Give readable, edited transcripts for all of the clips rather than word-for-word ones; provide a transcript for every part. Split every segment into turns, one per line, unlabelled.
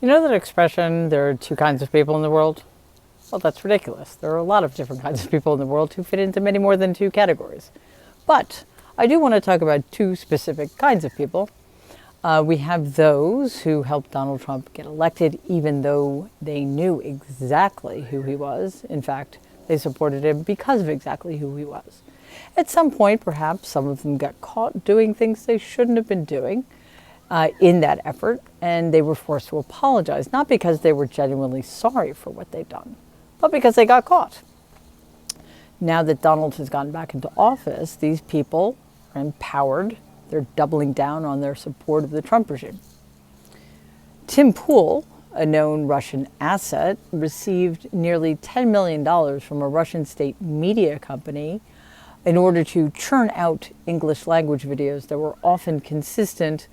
You know that expression, there are two kinds of people in the world? Well, that's ridiculous. There are a lot of different kinds of people in the world who fit into many more than two categories. But I do want to talk about two specific kinds of people. We have those who helped Donald Trump get elected, even though they knew exactly who he was. In fact, they supported him because of exactly who he was. At some point, perhaps, some of them got caught doing things they shouldn't have been doing in that effort, and they were forced to apologize, not because they were genuinely sorry for what they'd done, but because they got caught. Now that Donald has gotten back into office, these people are empowered. They're doubling down on their support of the Trump regime. Tim Pool, a known Russian asset, received nearly $10 million from a Russian state media company in order to churn out English language videos that were often consistent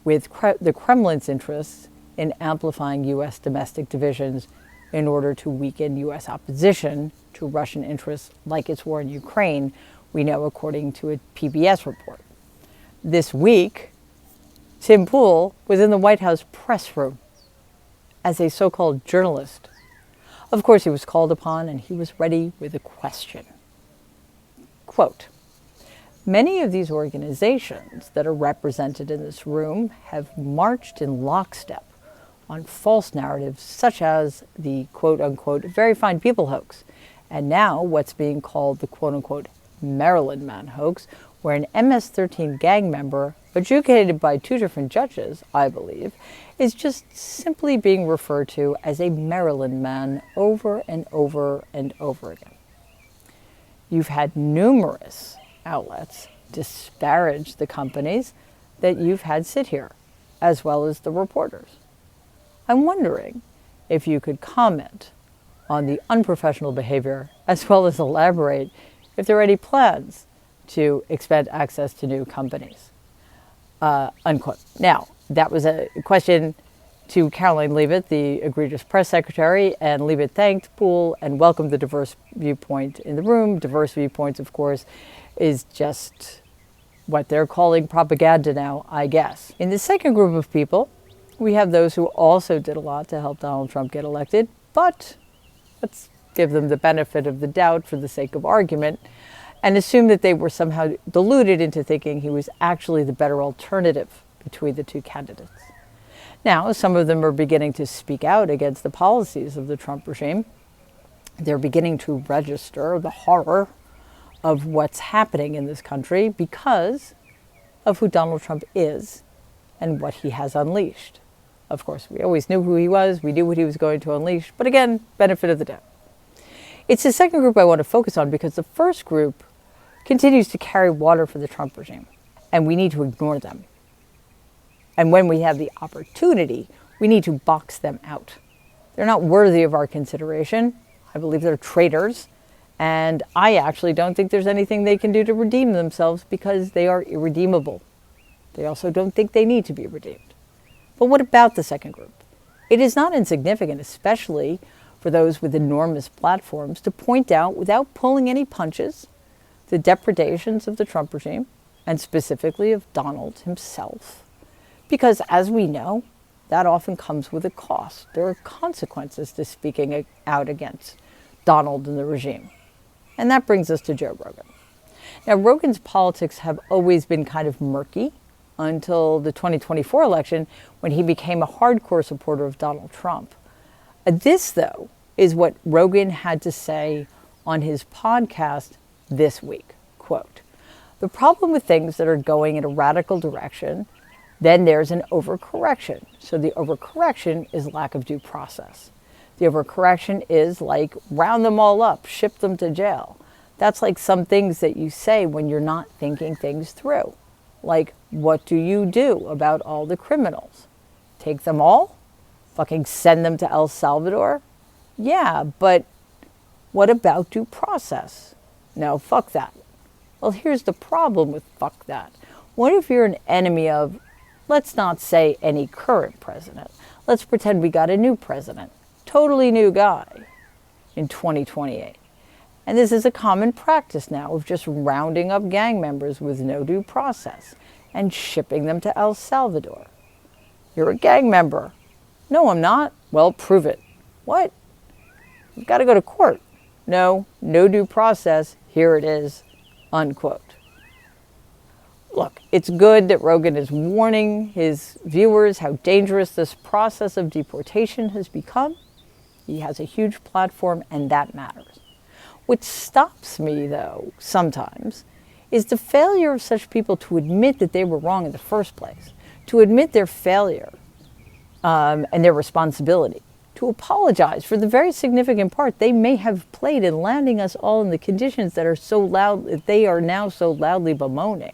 with the Kremlin's interests in amplifying U.S. domestic divisions in order to weaken U.S. opposition to Russian interests like its war in Ukraine, we know according to a PBS report. This week, Tim Pool was in the White House press room as a so-called journalist. Of course, he was called upon and he was ready with a question. Quote, "Many of these organizations that are represented in this room have marched in lockstep on false narratives such as the quote-unquote very fine people hoax, and now what's being called the quote-unquote Maryland Man hoax, where an MS-13 gang member, adjudicated by two different judges, I believe, is just simply being referred to as a Maryland Man over and over and over again. You've had numerous outlets disparage the companies that you've had sit here, as well as the reporters. I'm wondering if you could comment on the unprofessional behavior, as well as elaborate if there are any plans to expand access to new companies." Unquote. Now, that was a question to Caroline Leavitt, the egregious press secretary, and Leavitt thanked Pool and welcomed the diverse viewpoint in the room. Diverse viewpoints, of course, is just what they're calling propaganda now, I guess. In the second group of people, we have those who also did a lot to help Donald Trump get elected, but let's give them the benefit of the doubt for the sake of argument and assume that they were somehow deluded into thinking he was actually the better alternative between the two candidates. Now, some of them are beginning to speak out against the policies of the Trump regime. They're beginning to register the horror of what's happening in this country because of who Donald Trump is and what he has unleashed. Of course, we always knew who he was. We knew what he was going to unleash. But again, benefit of the doubt. It's the second group I want to focus on because the first group continues to carry water for the Trump regime, and we need to ignore them. And when we have the opportunity, we need to box them out. They're not worthy of our consideration. I believe they're traitors, and I actually don't think there's anything they can do to redeem themselves because they are irredeemable. They also don't think they need to be redeemed. But what about the second group? It is not insignificant, especially for those with enormous platforms, to point out without pulling any punches the depredations of the Trump regime, and specifically of Donald himself. Because as we know, that often comes with a cost. There are consequences to speaking out against Donald and the regime. And that brings us to Joe Rogan. Now, Rogan's politics have always been kind of murky until the 2024 election when he became a hardcore supporter of Donald Trump. This, though, is what Rogan had to say on his podcast this week. Quote, "The problem with things that are going in a radical direction, then there's an overcorrection. So the overcorrection is lack of due process. The overcorrection is like round them all up, ship them to jail. That's like some things that you say when you're not thinking things through. Like, what do you do about all the criminals? Take them all? Fucking send them to El Salvador? Yeah, but what about due process? No, fuck that. Well, here's the problem with fuck that. What if you're an enemy of, let's not say any current president. Let's pretend we got a new president, totally new guy in 2028. And this is a common practice now of just rounding up gang members with no due process and shipping them to El Salvador. You're a gang member. No, I'm not. Well, prove it. What? You've got to go to court. No, no due process. Here it is. Unquote. Look, it's good that Rogan is warning his viewers how dangerous this process of deportation has become. He has a huge platform, and that matters. What stops me, though, sometimes, is the failure of such people to admit that they were wrong in the first place, to admit their failure and their responsibility, to apologize for the very significant part they may have played in landing us all in the conditions that are so loud that they are now so loudly bemoaning.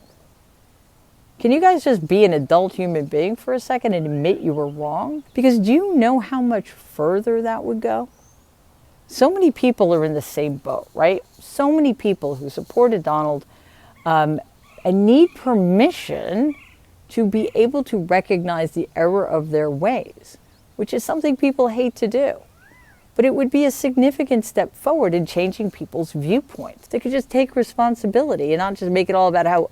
Can you guys just be an adult human being for a second and admit you were wrong? Because do you know how much further that would go? So many people are in the same boat, right? So many people who supported Donald and need permission to be able to recognize the error of their ways, which is something people hate to do. But it would be a significant step forward in changing people's viewpoints. They could just take responsibility and not just make it all about how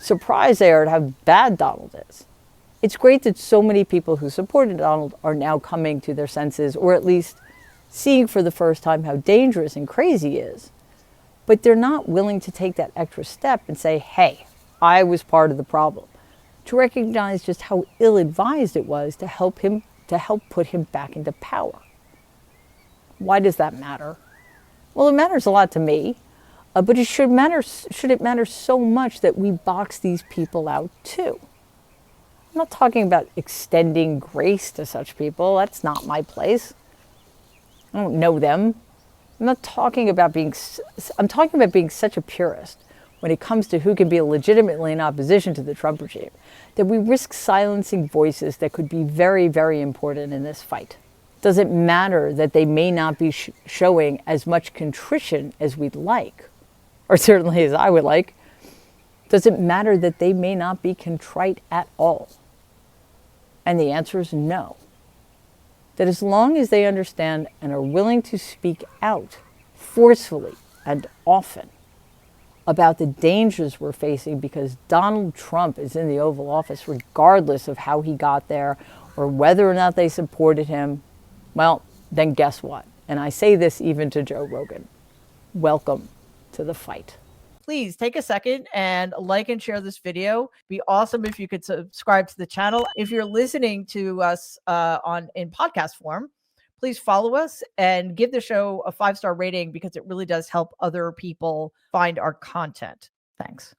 surprised they are at how bad Donald is. It's great that so many people who supported Donald are now coming to their senses, or at least seeing for the first time how dangerous and crazy he is. But they're not willing to take that extra step and say, hey, I was part of the problem. To recognize just how ill-advised it was to help put him back into power. Why does that matter? Well, it matters a lot to me. But should it matter so much that we box these people out too? I'm not talking about extending grace to such people. That's not my place. I don't know them. I'm talking about being such a purist when it comes to who can be legitimately in opposition to the Trump regime, that we risk silencing voices that could be very, very important in this fight. Does it matter that they may not be showing as much contrition as we'd like? Or certainly as I would like? Does it matter that they may not be contrite at all? And the answer is no. That as long as they understand and are willing to speak out forcefully and often about the dangers we're facing because Donald Trump is in the Oval Office, regardless of how he got there or whether or not they supported him, well, then guess what? And I say this even to Joe Rogan. Welcome to the fight. Please take a second and like and share this video. It'd be awesome if you could subscribe to the channel. If you're listening to us in podcast form, please follow us and give the show a 5-star rating because it really does help other people find our content. Thanks.